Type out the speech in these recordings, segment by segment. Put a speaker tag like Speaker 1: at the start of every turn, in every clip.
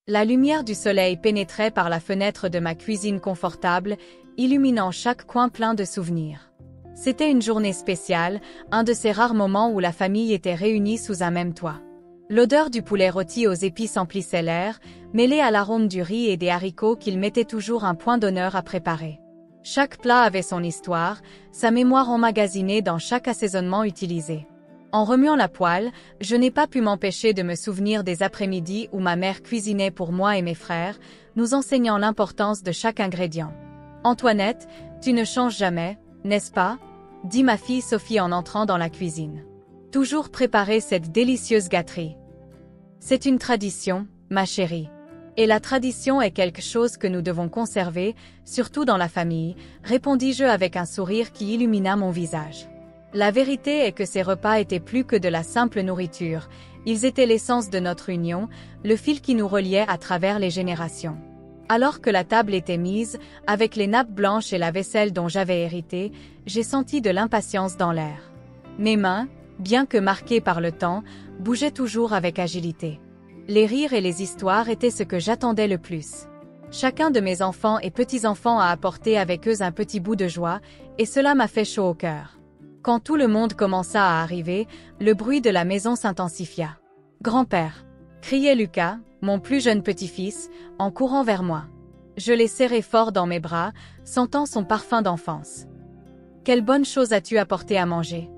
Speaker 1: La lumière du soleil pénétrait par la fenêtre de ma cuisine confortable, illuminant chaque coin plein de souvenirs. C'était une journée spéciale, un de ces rares moments où la famille était réunie sous un même toit. L'odeur du poulet rôti aux épices emplissait l'air, mêlée à l'arôme du riz et des haricots qu'il mettait toujours un point d'honneur à préparer. Chaque plat avait son histoire, sa mémoire emmagasinée dans chaque assaisonnement utilisé. En remuant la poêle, je n'ai pas pu m'empêcher de me souvenir des après-midi où ma mère cuisinait pour moi et mes frères, nous enseignant l'importance de chaque ingrédient. « Antoinette, tu ne changes jamais, n'est-ce pas ?» dit ma fille Sophie en entrant dans la cuisine. « Toujours préparer cette délicieuse gâterie. » « C'est une tradition, ma chérie. Et la tradition est quelque chose que nous devons conserver, surtout dans la famille, répondis-je avec un sourire qui illumina mon visage. La vérité est que ces repas étaient plus que de la simple nourriture, ils étaient l'essence de notre union, le fil qui nous reliait à travers les générations. Alors que la table était mise, avec les nappes blanches et la vaisselle dont j'avais hérité, j'ai senti de l'impatience dans l'air. Mes mains, bien que marquées par le temps, bougeaient toujours avec agilité. Les rires et les histoires étaient ce que j'attendais le plus. Chacun de mes enfants et petits-enfants a apporté avec eux un petit bout de joie, et cela m'a fait chaud au cœur. Quand tout le monde commença à arriver, le bruit de la maison s'intensifia. « Grand-père !» criait Lucas, mon plus jeune petit-fils, en courant vers moi. Je l'ai serré fort dans mes bras, sentant son parfum d'enfance. « Quelle bonne chose as-tu apporté à manger ?»«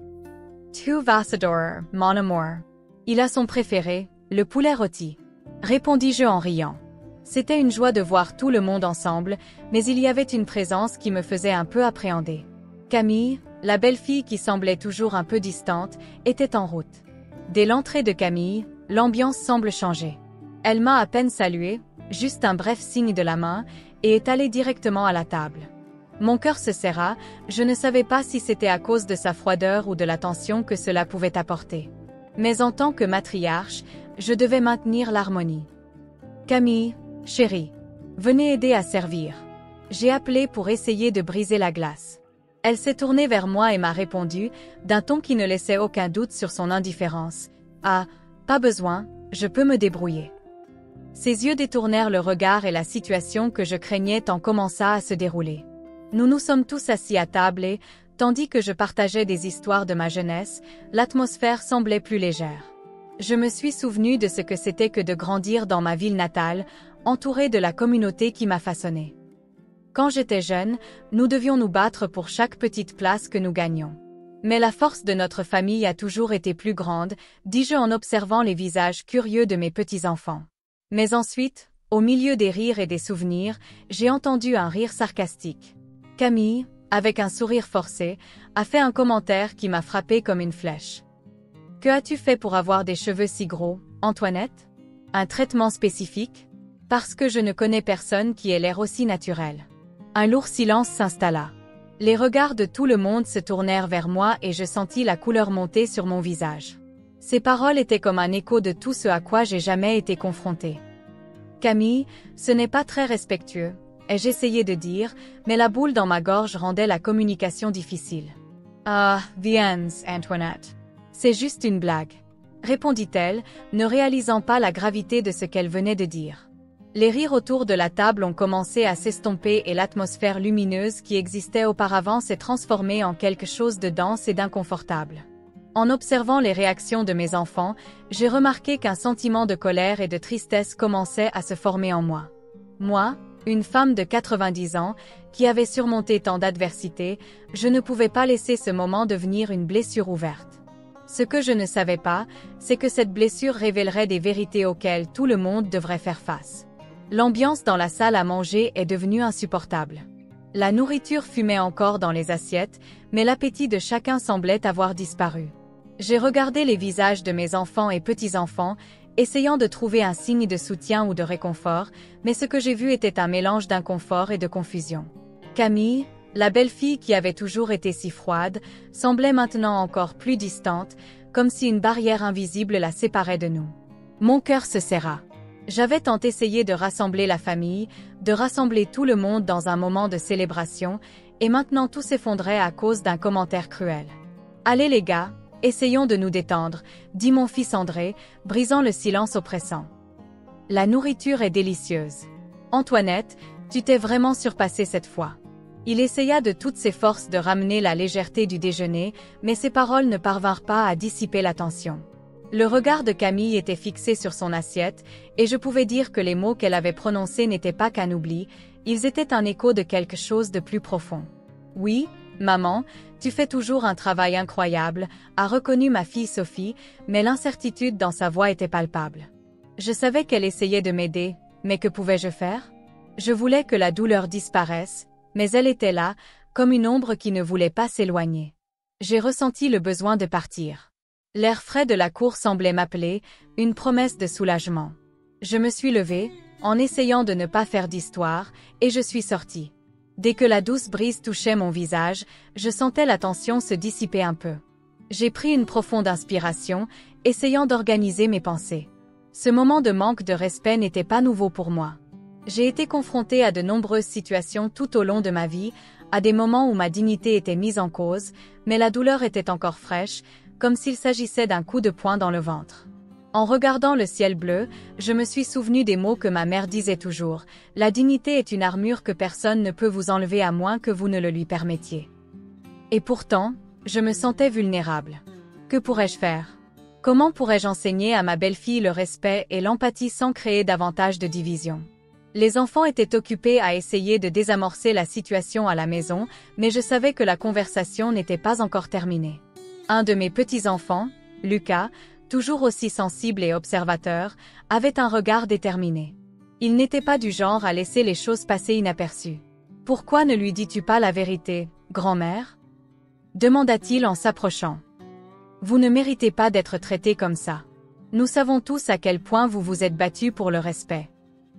Speaker 1: Tu vas adorer, mon amour. Il a son préféré, le poulet rôti. » Répondis-je en riant. C'était une joie de voir tout le monde ensemble, mais il y avait une présence qui me faisait un peu appréhender. Camille, la belle-fille qui semblait toujours un peu distante, était en route. Dès l'entrée de Camille, l'ambiance semble changer. Elle m'a à peine salué, juste un bref signe de la main, et est allée directement à la table. Mon cœur se serra, je ne savais pas si c'était à cause de sa froideur ou de l'attention que cela pouvait apporter. Mais en tant que matriarche, je devais maintenir l'harmonie. « Camille, chérie, venez aider à servir. » J'ai appelé pour essayer de briser la glace. Elle s'est tournée vers moi et m'a répondu, d'un ton qui ne laissait aucun doute sur son indifférence. « Ah, pas besoin, je peux me débrouiller. » Ses yeux détournèrent le regard et la situation que je craignais tant commença à se dérouler. Nous nous sommes tous assis à table et, tandis que je partageais des histoires de ma jeunesse, l'atmosphère semblait plus légère. Je me suis souvenu de ce que c'était que de grandir dans ma ville natale, entourée de la communauté qui m'a façonné. Quand j'étais jeune, nous devions nous battre pour chaque petite place que nous gagnions. Mais la force de notre famille a toujours été plus grande, dis-je en observant les visages curieux de mes petits-enfants. Mais ensuite, au milieu des rires et des souvenirs, j'ai entendu un rire sarcastique. Camille, avec un sourire forcé, a fait un commentaire qui m'a frappé comme une flèche. « Que as-tu fait pour avoir des cheveux si gros, Antoinette? Un traitement spécifique? Parce que je ne connais personne qui ait l'air aussi naturel. » Un lourd silence s'installa. Les regards de tout le monde se tournèrent vers moi et je sentis la couleur monter sur mon visage. Ces paroles étaient comme un écho de tout ce à quoi j'ai jamais été confrontée. « Camille, ce n'est pas très respectueux, » ai-je essayé de dire, mais la boule dans ma gorge rendait la communication difficile. « Ah, viens, Antoinette. C'est juste une blague. » répondit-elle, ne réalisant pas la gravité de ce qu'elle venait de dire. Les rires autour de la table ont commencé à s'estomper et l'atmosphère lumineuse qui existait auparavant s'est transformée en quelque chose de dense et d'inconfortable. En observant les réactions de mes enfants, j'ai remarqué qu'un sentiment de colère et de tristesse commençait à se former en moi. Moi, une femme de 90 ans, qui avait surmonté tant d'adversités, je ne pouvais pas laisser ce moment devenir une blessure ouverte. Ce que je ne savais pas, c'est que cette blessure révélerait des vérités auxquelles tout le monde devrait faire face. L'ambiance dans la salle à manger est devenue insupportable. La nourriture fumait encore dans les assiettes, mais l'appétit de chacun semblait avoir disparu. J'ai regardé les visages de mes enfants et petits-enfants, essayant de trouver un signe de soutien ou de réconfort, mais ce que j'ai vu était un mélange d'inconfort et de confusion. Camille, la belle-fille qui avait toujours été si froide, semblait maintenant encore plus distante, comme si une barrière invisible la séparait de nous. Mon cœur se serra. J'avais tant essayé de rassembler la famille, de rassembler tout le monde dans un moment de célébration, et maintenant tout s'effondrait à cause d'un commentaire cruel. « Allez les gars, essayons de nous détendre, » dit mon fils André, brisant le silence oppressant. La nourriture est délicieuse. Antoinette, tu t'es vraiment surpassée cette fois. Il essaya de toutes ses forces de ramener la légèreté du déjeuner, mais ses paroles ne parvinrent pas à dissiper la tension. Le regard de Camille était fixé sur son assiette, et je pouvais dire que les mots qu'elle avait prononcés n'étaient pas qu'un oubli, ils étaient un écho de quelque chose de plus profond. Oui, maman, tu fais toujours un travail incroyable, a reconnu ma fille Sophie, mais l'incertitude dans sa voix était palpable. Je savais qu'elle essayait de m'aider, mais que pouvais-je faire? Je voulais que la douleur disparaisse, mais elle était là, comme une ombre qui ne voulait pas s'éloigner. J'ai ressenti le besoin de partir. L'air frais de la cour semblait m'appeler, une promesse de soulagement. Je me suis levée, en essayant de ne pas faire d'histoire, et je suis sortie. Dès que la douce brise touchait mon visage, je sentais la tension se dissiper un peu. J'ai pris une profonde inspiration, essayant d'organiser mes pensées. Ce moment de manque de respect n'était pas nouveau pour moi. J'ai été confrontée à de nombreuses situations tout au long de ma vie, à des moments où ma dignité était mise en cause, mais la douleur était encore fraîche, comme s'il s'agissait d'un coup de poing dans le ventre. En regardant le ciel bleu, je me suis souvenu des mots que ma mère disait toujours. La dignité est une armure que personne ne peut vous enlever à moins que vous ne le lui permettiez. Et pourtant, je me sentais vulnérable. Que pourrais-je faire? Comment pourrais-je enseigner à ma belle-fille le respect et l'empathie sans créer davantage de division? Les enfants étaient occupés à essayer de désamorcer la situation à la maison, mais je savais que la conversation n'était pas encore terminée. Un de mes petits-enfants, Lucas, toujours aussi sensible et observateur, avait un regard déterminé. Il n'était pas du genre à laisser les choses passer inaperçues. « Pourquoi ne lui dis-tu pas la vérité, grand-mère » demanda-t-il en s'approchant. « Vous ne méritez pas d'être traité comme ça. Nous savons tous à quel point vous vous êtes battu pour le respect.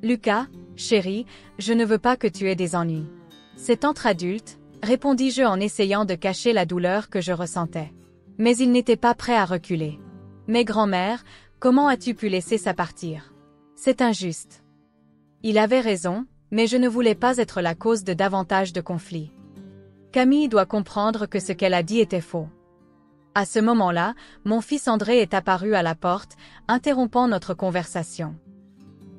Speaker 1: Lucas, chéri, je ne veux pas que tu aies des ennuis. C'est entre adultes, répondis-je en essayant de cacher la douleur que je ressentais. Mais il n'était pas prêt à reculer. Mais grand-mère, comment as-tu pu laisser ça partir? C'est injuste. Il avait raison, mais je ne voulais pas être la cause de davantage de conflits. Camille doit comprendre que ce qu'elle a dit était faux. À ce moment-là, mon fils André est apparu à la porte, interrompant notre conversation.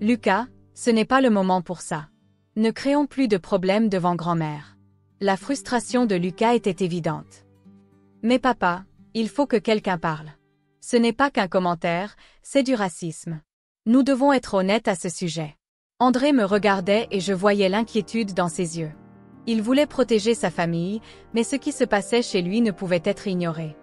Speaker 1: Lucas, ce n'est pas le moment pour ça. Ne créons plus de problèmes devant grand-mère. La frustration de Lucas était évidente. Mais papa, il faut que quelqu'un parle. Ce n'est pas qu'un commentaire, c'est du racisme. Nous devons être honnêtes à ce sujet. André me regardait et je voyais l'inquiétude dans ses yeux. Il voulait protéger sa famille, mais ce qui se passait chez lui ne pouvait être ignoré.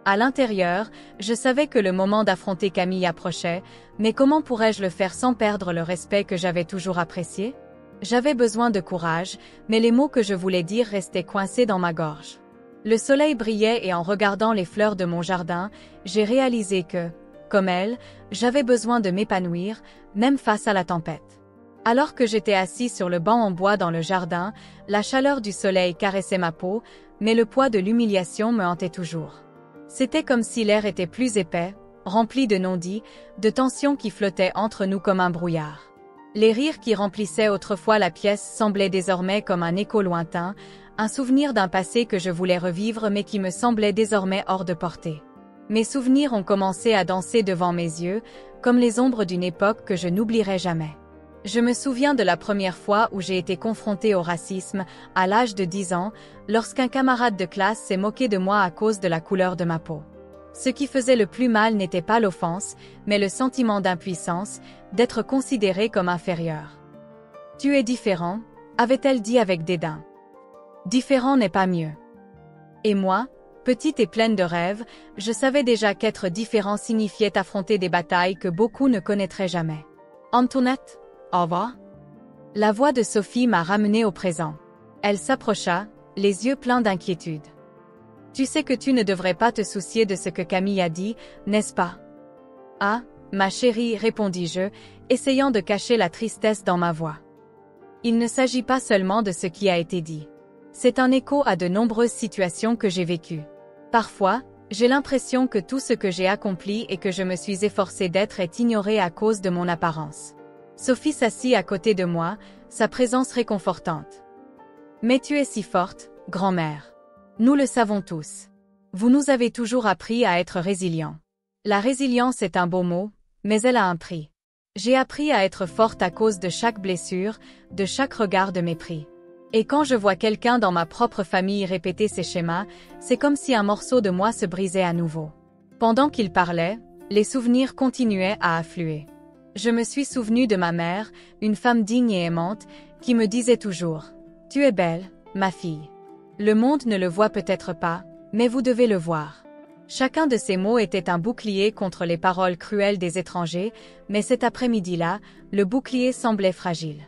Speaker 1: À l'intérieur, je savais que le moment d'affronter Camille approchait, mais comment pourrais-je le faire sans perdre le respect que j'avais toujours apprécié? J'avais besoin de courage, mais les mots que je voulais dire restaient coincés dans ma gorge. Le soleil brillait et en regardant les fleurs de mon jardin, j'ai réalisé que, comme elle, j'avais besoin de m'épanouir, même face à la tempête. Alors que j'étais assis sur le banc en bois dans le jardin, la chaleur du soleil caressait ma peau, mais le poids de l'humiliation me hantait toujours. C'était comme si l'air était plus épais, rempli de non-dits, de tensions qui flottaient entre nous comme un brouillard. Les rires qui remplissaient autrefois la pièce semblaient désormais comme un écho lointain, un souvenir d'un passé que je voulais revivre mais qui me semblait désormais hors de portée. Mes souvenirs ont commencé à danser devant mes yeux, comme les ombres d'une époque que je n'oublierai jamais. Je me souviens de la première fois où j'ai été confrontée au racisme, à l'âge de 10 ans, lorsqu'un camarade de classe s'est moqué de moi à cause de la couleur de ma peau. Ce qui faisait le plus mal n'était pas l'offense, mais le sentiment d'impuissance, d'être considérée comme inférieure. « Tu es différent », avait-elle dit avec dédain. « Différent n'est pas mieux. » Et moi, petite et pleine de rêves, je savais déjà qu'être différent signifiait affronter des batailles que beaucoup ne connaîtraient jamais. « Antoinette, au revoir ?» La voix de Sophie m'a ramenée au présent. Elle s'approcha, les yeux pleins d'inquiétude. « Tu sais que tu ne devrais pas te soucier de ce que Camille a dit, n'est-ce pas? » « Ah, ma chérie, répondis-je, essayant de cacher la tristesse dans ma voix. Il ne s'agit pas seulement de ce qui a été dit. C'est un écho à de nombreuses situations que j'ai vécues. Parfois, j'ai l'impression que tout ce que j'ai accompli et que je me suis efforcée d'être est ignoré à cause de mon apparence. Sophie s'assit à côté de moi, sa présence réconfortante. « Mais tu es si forte, grand-mère. Nous le savons tous. Vous nous avez toujours appris à être résilients. La résilience est un beau mot, mais elle a un prix. J'ai appris à être forte à cause de chaque blessure, de chaque regard de mépris. Et quand je vois quelqu'un dans ma propre famille répéter ces schémas, c'est comme si un morceau de moi se brisait à nouveau. Pendant qu'il parlait, les souvenirs continuaient à affluer. Je me suis souvenue de ma mère, une femme digne et aimante, qui me disait toujours « Tu es belle, ma fille. Le monde ne le voit peut-être pas, mais vous devez le voir. » Chacun de ces mots était un bouclier contre les paroles cruelles des étrangers, mais cet après-midi-là, le bouclier semblait fragile.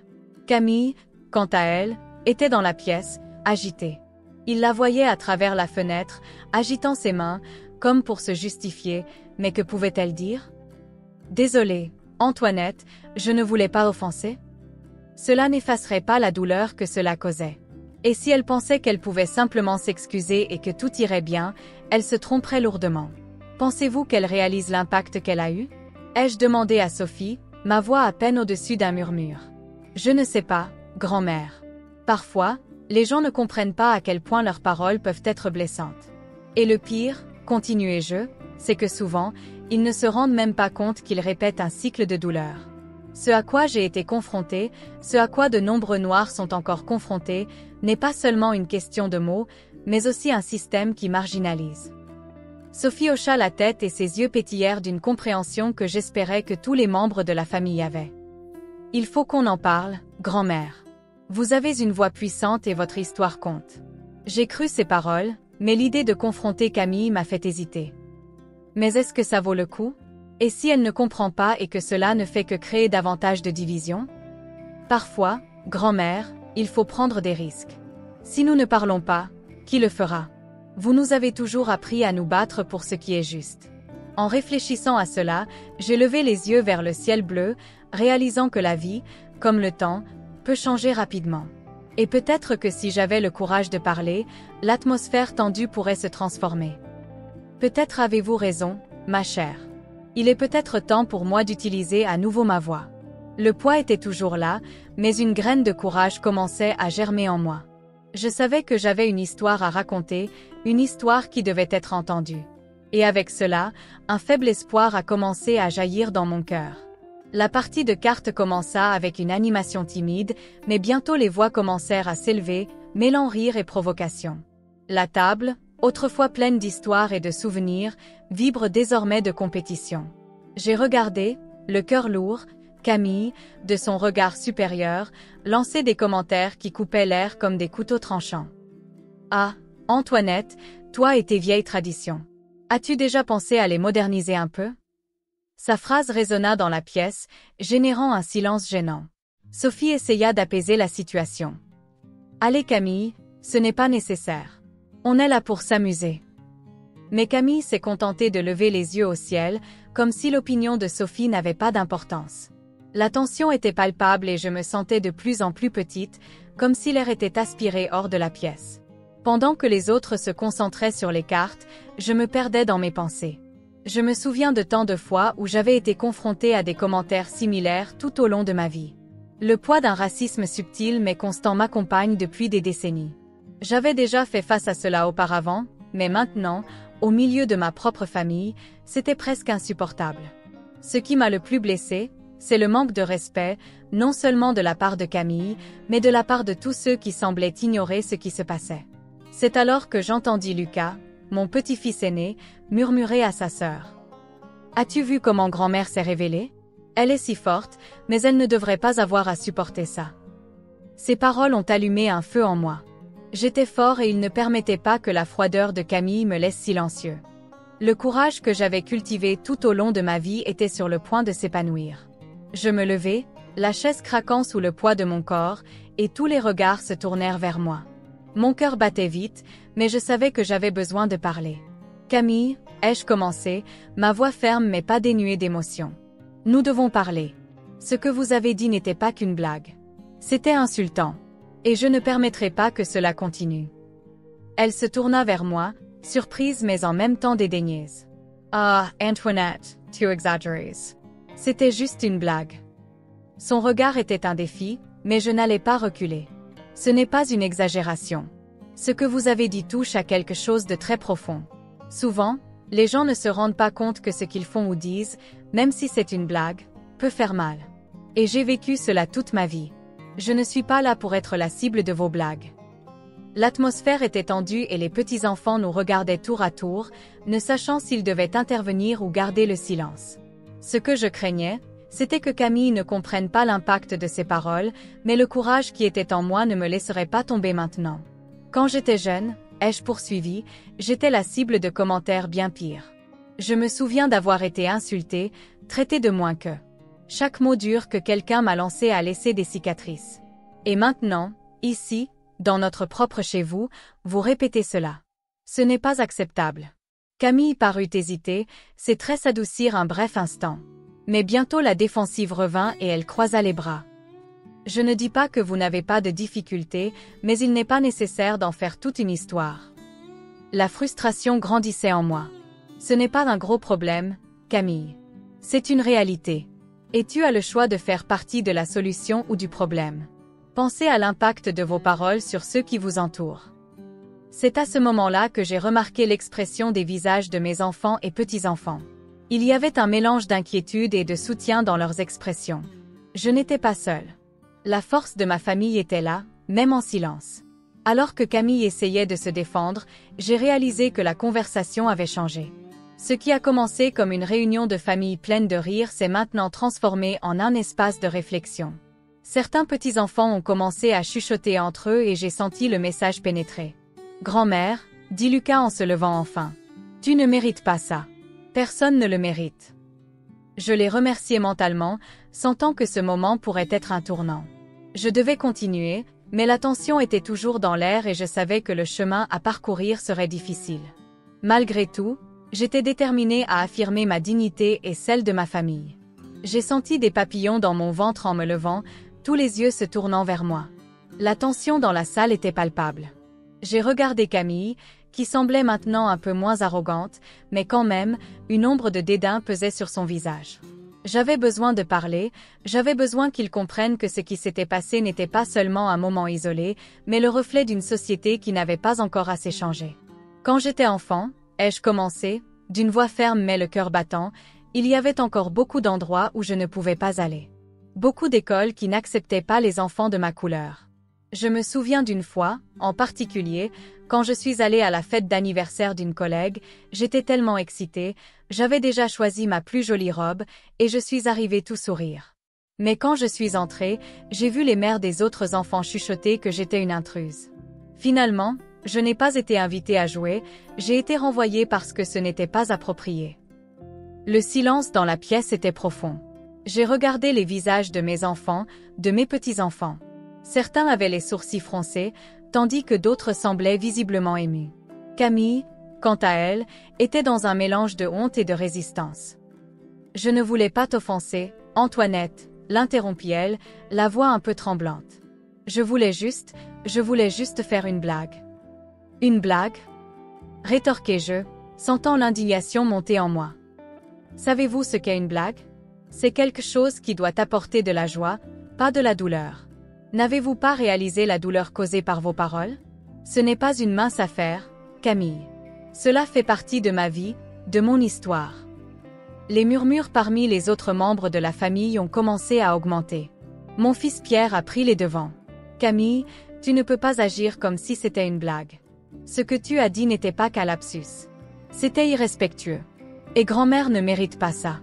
Speaker 1: Camille, quant à elle, était dans la pièce, agitée. Il la voyait à travers la fenêtre, agitant ses mains, comme pour se justifier, mais que pouvait-elle dire? « Désolée, Antoinette, je ne voulais pas offenser. » Cela n'effacerait pas la douleur que cela causait. Et si elle pensait qu'elle pouvait simplement s'excuser et que tout irait bien, elle se tromperait lourdement. Pensez-vous qu'elle réalise l'impact qu'elle a eu? Ai-je demandé à Sophie, ma voix à peine au-dessus d'un murmure. Je ne sais pas, grand-mère. Parfois, les gens ne comprennent pas à quel point leurs paroles peuvent être blessantes. Et le pire, continuai-je, c'est que souvent, ils ne se rendent même pas compte qu'ils répètent un cycle de douleur. Ce à quoi j'ai été confrontée, ce à quoi de nombreux Noirs sont encore confrontés, n'est pas seulement une question de mots, mais aussi un système qui marginalise. Sophie hocha la tête et ses yeux pétillèrent d'une compréhension que j'espérais que tous les membres de la famille avaient. « Il faut qu'on en parle, grand-mère. Vous avez une voix puissante et votre histoire compte. » J'ai cru ces paroles, mais l'idée de confronter Camille m'a fait hésiter. Mais est-ce que ça vaut le coup? Et si elle ne comprend pas et que cela ne fait que créer davantage de division? Parfois, grand-mère, il faut prendre des risques. Si nous ne parlons pas, qui le fera? Vous nous avez toujours appris à nous battre pour ce qui est juste. En réfléchissant à cela, j'ai levé les yeux vers le ciel bleu, réalisant que la vie, comme le temps, peut changer rapidement. Et peut-être que si j'avais le courage de parler, l'atmosphère tendue pourrait se transformer. Peut-être avez-vous raison, ma chère. Il est peut-être temps pour moi d'utiliser à nouveau ma voix. Le poids était toujours là, mais une graine de courage commençait à germer en moi. Je savais que j'avais une histoire à raconter, une histoire qui devait être entendue. Et avec cela, un faible espoir a commencé à jaillir dans mon cœur. La partie de cartes commença avec une animation timide, mais bientôt les voix commencèrent à s'élever, mêlant rire et provocation. La table, autrefois pleine d'histoires et de souvenirs, vibre désormais de compétition. J'ai regardé, le cœur lourd, Camille, de son regard supérieur, lancer des commentaires qui coupaient l'air comme des couteaux tranchants. « Ah, Antoinette, toi et tes vieilles traditions. As-tu déjà pensé à les moderniser un peu? » Sa phrase résonna dans la pièce, générant un silence gênant. Sophie essaya d'apaiser la situation. « Allez Camille, ce n'est pas nécessaire. On est là pour s'amuser. » Mais Camille s'est contentée de lever les yeux au ciel, comme si l'opinion de Sophie n'avait pas d'importance. La tension était palpable et je me sentais de plus en plus petite, comme si l'air était aspiré hors de la pièce. Pendant que les autres se concentraient sur les cartes, je me perdais dans mes pensées. Je me souviens de tant de fois où j'avais été confrontée à des commentaires similaires tout au long de ma vie. Le poids d'un racisme subtil mais constant m'accompagne depuis des décennies. J'avais déjà fait face à cela auparavant, mais maintenant, au milieu de ma propre famille, c'était presque insupportable. Ce qui m'a le plus blessée, c'est le manque de respect, non seulement de la part de Camille, mais de la part de tous ceux qui semblaient ignorer ce qui se passait. C'est alors que j'entendis Lucas, mon petit-fils aîné, murmurer à sa sœur. « As-tu vu comment grand-mère s'est révélée? Elle est si forte, mais elle ne devrait pas avoir à supporter ça. » Ces paroles ont allumé un feu en moi. J'étais fort et il ne permettait pas que la froideur de Camille me laisse silencieux. Le courage que j'avais cultivé tout au long de ma vie était sur le point de s'épanouir. Je me levai, la chaise craquant sous le poids de mon corps, et tous les regards se tournèrent vers moi. Mon cœur battait vite, mais je savais que j'avais besoin de parler. « Camille, ai-je commencé, ma voix ferme mais pas dénuée d'émotion. Nous devons parler. Ce que vous avez dit n'était pas qu'une blague. C'était insultant. Et je ne permettrai pas que cela continue. » Elle se tourna vers moi, surprise mais en même temps dédaigneuse. « Ah, Antoinette, tu exagères. C'était juste une blague. » Son regard était un défi, mais je n'allais pas reculer. Ce n'est pas une exagération. Ce que vous avez dit touche à quelque chose de très profond. Souvent, les gens ne se rendent pas compte que ce qu'ils font ou disent, même si c'est une blague, peut faire mal. Et j'ai vécu cela toute ma vie. Je ne suis pas là pour être la cible de vos blagues. L'atmosphère était tendue et les petits-enfants nous regardaient tour à tour, ne sachant s'ils devaient intervenir ou garder le silence. Ce que je craignais, c'était que Camille ne comprenne pas l'impact de ses paroles, mais le courage qui était en moi ne me laisserait pas tomber maintenant. Quand j'étais jeune, ai-je poursuivi, j'étais la cible de commentaires bien pires. Je me souviens d'avoir été insultée, traitée de moins que. Chaque mot dur que quelqu'un m'a lancé a laissé des cicatrices. Et maintenant, ici, dans notre propre chez vous, vous répétez cela. Ce n'est pas acceptable. Camille parut hésiter, ses traits s'adoucirent un bref instant. Mais bientôt la défensive revint et elle croisa les bras. Je ne dis pas que vous n'avez pas de difficultés, mais il n'est pas nécessaire d'en faire toute une histoire. La frustration grandissait en moi. Ce n'est pas un gros problème, Camille. C'est une réalité. Et tu as le choix de faire partie de la solution ou du problème. Pensez à l'impact de vos paroles sur ceux qui vous entourent. C'est à ce moment-là que j'ai remarqué l'expression des visages de mes enfants et petits-enfants. Il y avait un mélange d'inquiétude et de soutien dans leurs expressions. Je n'étais pas seule. La force de ma famille était là, même en silence. Alors que Camille essayait de se défendre, j'ai réalisé que la conversation avait changé. Ce qui a commencé comme une réunion de famille pleine de rire s'est maintenant transformé en un espace de réflexion. Certains petits-enfants ont commencé à chuchoter entre eux et j'ai senti le message pénétrer. « Grand-mère, dit Lucas en se levant enfin. Tu ne mérites pas ça. Personne ne le mérite. » Je l'ai remercié mentalement, sentant que ce moment pourrait être un tournant. Je devais continuer, mais la tension était toujours dans l'air et je savais que le chemin à parcourir serait difficile. Malgré tout, j'étais déterminée à affirmer ma dignité et celle de ma famille. J'ai senti des papillons dans mon ventre en me levant, tous les yeux se tournant vers moi. La tension dans la salle était palpable. J'ai regardé Camille, qui semblait maintenant un peu moins arrogante, mais quand même, une ombre de dédain pesait sur son visage. J'avais besoin de parler, j'avais besoin qu'il comprenne que ce qui s'était passé n'était pas seulement un moment isolé, mais le reflet d'une société qui n'avait pas encore assez changé. Quand j'étais enfant, ai-je commencé, d'une voix ferme mais le cœur battant, il y avait encore beaucoup d'endroits où je ne pouvais pas aller. Beaucoup d'écoles qui n'acceptaient pas les enfants de ma couleur. Je me souviens d'une fois, en particulier, quand je suis allée à la fête d'anniversaire d'une collègue, j'étais tellement excitée, j'avais déjà choisi ma plus jolie robe, et je suis arrivée tout sourire. Mais quand je suis entrée, j'ai vu les mères des autres enfants chuchoter que j'étais une intruse. Finalement, je n'ai pas été invitée à jouer, j'ai été renvoyée parce que ce n'était pas approprié. Le silence dans la pièce était profond. J'ai regardé les visages de mes enfants, de mes petits-enfants. Certains avaient les sourcils froncés, tandis que d'autres semblaient visiblement émus. Camille, quant à elle, était dans un mélange de honte et de résistance. « Je ne voulais pas t'offenser, Antoinette », l'interrompit-elle, la voix un peu tremblante. « Je voulais juste faire une blague. » « Une blague ?» rétorquai-je, sentant l'indignation monter en moi. « Savez-vous ce qu'est une blague ? C'est quelque chose qui doit apporter de la joie, pas de la douleur. N'avez-vous pas réalisé la douleur causée par vos paroles ? Ce n'est pas une mince affaire, Camille. Cela fait partie de ma vie, de mon histoire. » Les murmures parmi les autres membres de la famille ont commencé à augmenter. Mon fils Pierre a pris les devants. « Camille, tu ne peux pas agir comme si c'était une blague. Ce que tu as dit n'était pas qu'un lapsus. C'était irrespectueux. Et grand-mère ne mérite pas ça. »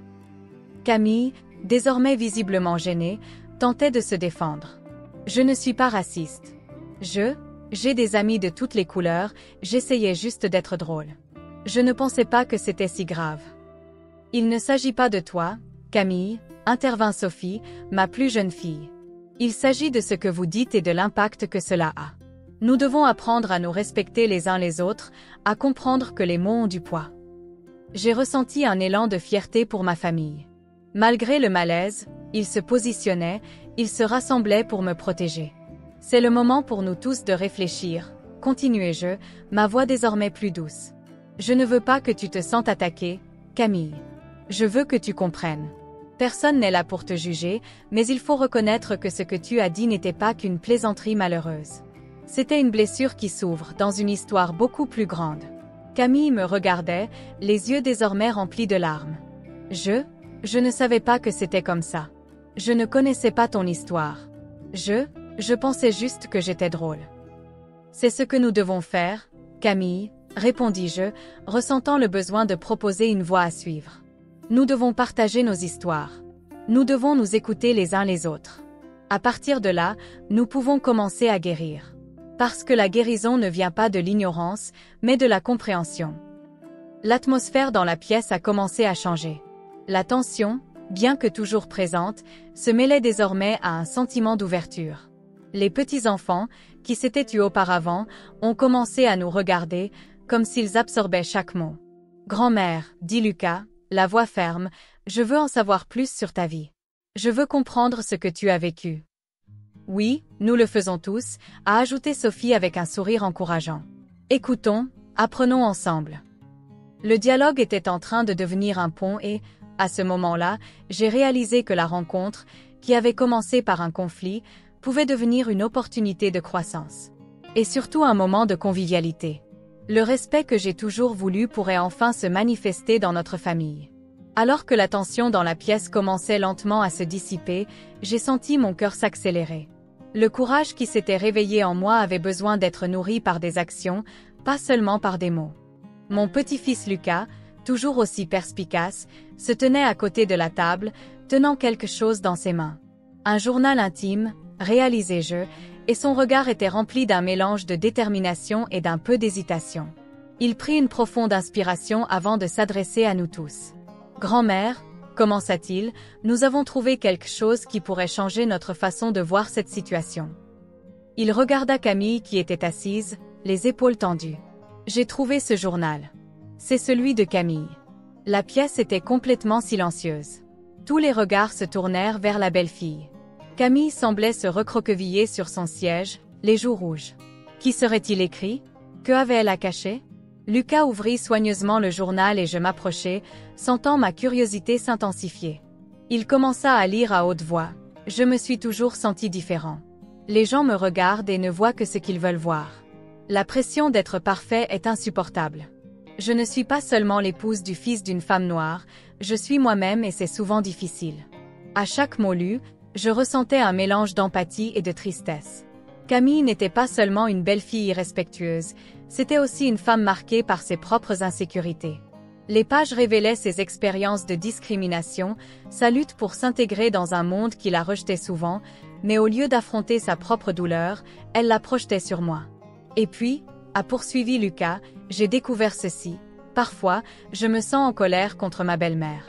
Speaker 1: Camille, désormais visiblement gênée, tentait de se défendre. « Je ne suis pas raciste. J'ai des amis de toutes les couleurs, j'essayais juste d'être drôle. Je ne pensais pas que c'était si grave. » « Il ne s'agit pas de toi, Camille, » intervint Sophie, ma plus jeune fille. « Il s'agit de ce que vous dites et de l'impact que cela a. Nous devons apprendre à nous respecter les uns les autres, à comprendre que les mots ont du poids. » J'ai ressenti un élan de fierté pour ma famille. Malgré le malaise, ils se positionnaient, ils se rassemblaient pour me protéger. « C'est le moment pour nous tous de réfléchir, » continuai-je, ma voix désormais plus douce. « Je ne veux pas que tu te sentes attaquée, Camille. Je veux que tu comprennes. Personne n'est là pour te juger, mais il faut reconnaître que ce que tu as dit n'était pas qu'une plaisanterie malheureuse. C'était une blessure qui s'ouvre dans une histoire beaucoup plus grande. » Camille me regardait, les yeux désormais remplis de larmes. « Je ne savais pas que c'était comme ça. Je ne connaissais pas ton histoire. Je pensais juste que j'étais drôle. C'est ce que nous devons faire, Camille, répondis-je, ressentant le besoin de proposer une voie à suivre. Nous devons partager nos histoires. Nous devons nous écouter les uns les autres. À partir de là, nous pouvons commencer à guérir. Parce que la guérison ne vient pas de l'ignorance, mais de la compréhension. L'atmosphère dans la pièce a commencé à changer. La tension, bien que toujours présente, se mêlait désormais à un sentiment d'ouverture. Les petits-enfants, qui s'étaient tus auparavant, ont commencé à nous regarder, comme s'ils absorbaient chaque mot. « Grand-mère, dit Lucas, la voix ferme, je veux en savoir plus sur ta vie. Je veux comprendre ce que tu as vécu. » « Oui, nous le faisons tous, a ajouté Sophie avec un sourire encourageant. « Écoutons, apprenons ensemble. » Le dialogue était en train de devenir un pont et, à ce moment-là, j'ai réalisé que la rencontre, qui avait commencé par un conflit, pouvait devenir une opportunité de croissance. Et surtout un moment de convivialité. Le respect que j'ai toujours voulu pourrait enfin se manifester dans notre famille. Alors que la tension dans la pièce commençait lentement à se dissiper, j'ai senti mon cœur s'accélérer. Le courage qui s'était réveillé en moi avait besoin d'être nourri par des actions, pas seulement par des mots. Mon petit-fils Lucas, toujours aussi perspicace, se tenait à côté de la table, tenant quelque chose dans ses mains. Un journal intime, réalisai-je, et son regard était rempli d'un mélange de détermination et d'un peu d'hésitation. Il prit une profonde inspiration avant de s'adresser à nous tous. « Grand-mère, commença-t-il, nous avons trouvé quelque chose qui pourrait changer notre façon de voir cette situation. » Il regarda Camille qui était assise, les épaules tendues. « J'ai trouvé ce journal. C'est celui de Camille. » La pièce était complètement silencieuse. Tous les regards se tournèrent vers la belle-fille. Camille semblait se recroqueviller sur son siège, les joues rouges. Qu'y serait-il écrit? Que avait-elle à cacher? Lucas ouvrit soigneusement le journal et je m'approchai, sentant ma curiosité s'intensifier. Il commença à lire à haute voix. Je me suis toujours senti différent. Les gens me regardent et ne voient que ce qu'ils veulent voir. La pression d'être parfait est insupportable. Je ne suis pas seulement l'épouse du fils d'une femme noire, je suis moi-même et c'est souvent difficile. À chaque mot lu, je ressentais un mélange d'empathie et de tristesse. Camille n'était pas seulement une belle-fille irrespectueuse, c'était aussi une femme marquée par ses propres insécurités. Les pages révélaient ses expériences de discrimination, sa lutte pour s'intégrer dans un monde qui la rejetait souvent, mais au lieu d'affronter sa propre douleur, elle la projetait sur moi. Et puis, a poursuivi Lucas, j'ai découvert ceci. Parfois, je me sens en colère contre ma belle-mère.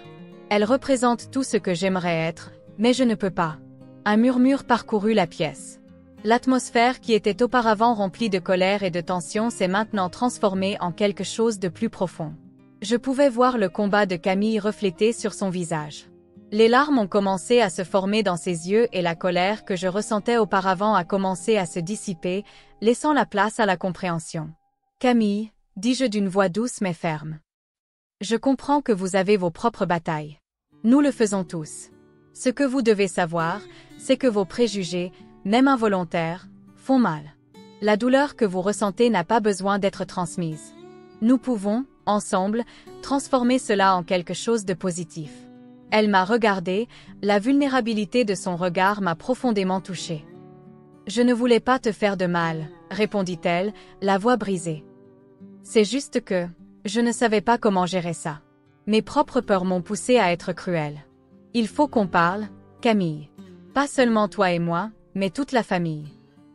Speaker 1: Elle représente tout ce que j'aimerais être, mais je ne peux pas. Un murmure parcourut la pièce. L'atmosphère qui était auparavant remplie de colère et de tension s'est maintenant transformée en quelque chose de plus profond. Je pouvais voir le combat de Camille reflété sur son visage. Les larmes ont commencé à se former dans ses yeux et la colère que je ressentais auparavant a commencé à se dissiper, laissant la place à la compréhension. « Camille, dis-je d'une voix douce mais ferme. Je comprends que vous avez vos propres batailles. Nous le faisons tous. Ce que vous devez savoir, c'est que vos préjugés, même involontaires, font mal. La douleur que vous ressentez n'a pas besoin d'être transmise. Nous pouvons, ensemble, transformer cela en quelque chose de positif. » Elle m'a regardée, la vulnérabilité de son regard m'a profondément touchée. « Je ne voulais pas te faire de mal, » répondit-elle, la voix brisée. « C'est juste que, je ne savais pas comment gérer ça. Mes propres peurs m'ont poussée à être cruelle. Il faut qu'on parle, Camille. Pas seulement toi et moi, mais toute la famille.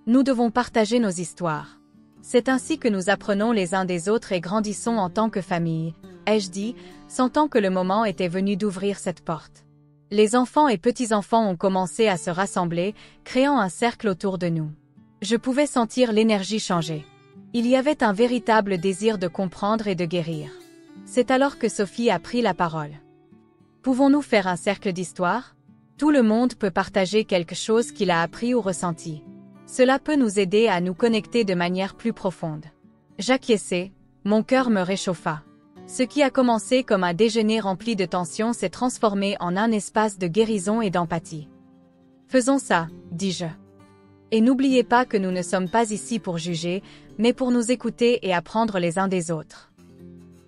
Speaker 1: Nous devons partager nos histoires. C'est ainsi que nous apprenons les uns des autres et grandissons en tant que famille, » ai-je dit, sentant que le moment était venu d'ouvrir cette porte. Les enfants et petits-enfants ont commencé à se rassembler, créant un cercle autour de nous. Je pouvais sentir l'énergie changer. Il y avait un véritable désir de comprendre et de guérir. C'est alors que Sophie a pris la parole. Pouvons-nous faire un cercle d'histoire? Tout le monde peut partager quelque chose qu'il a appris ou ressenti. Cela peut nous aider à nous connecter de manière plus profonde. J'acquiesçai, mon cœur me réchauffa. Ce qui a commencé comme un déjeuner rempli de tension s'est transformé en un espace de guérison et d'empathie. Faisons ça, dis-je. Et n'oubliez pas que nous ne sommes pas ici pour juger, mais pour nous écouter et apprendre les uns des autres.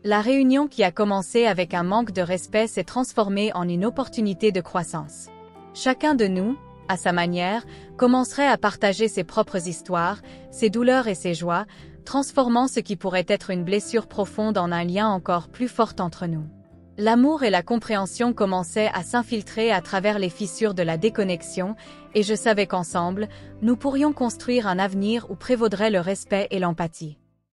Speaker 1: La réunion qui a commencé avec un manque de respect s'est transformée en une opportunité de croissance. Chacun de nous, à sa manière, commencerait à partager ses propres histoires, ses douleurs et ses joies, transformant ce qui pourrait être une blessure profonde en un lien encore plus fort entre nous. L'amour et la compréhension commençaient à s'infiltrer à travers les fissures de la déconnexion, et je savais qu'ensemble, nous pourrions construire un avenir où prévaudrait le respect et l'empathie.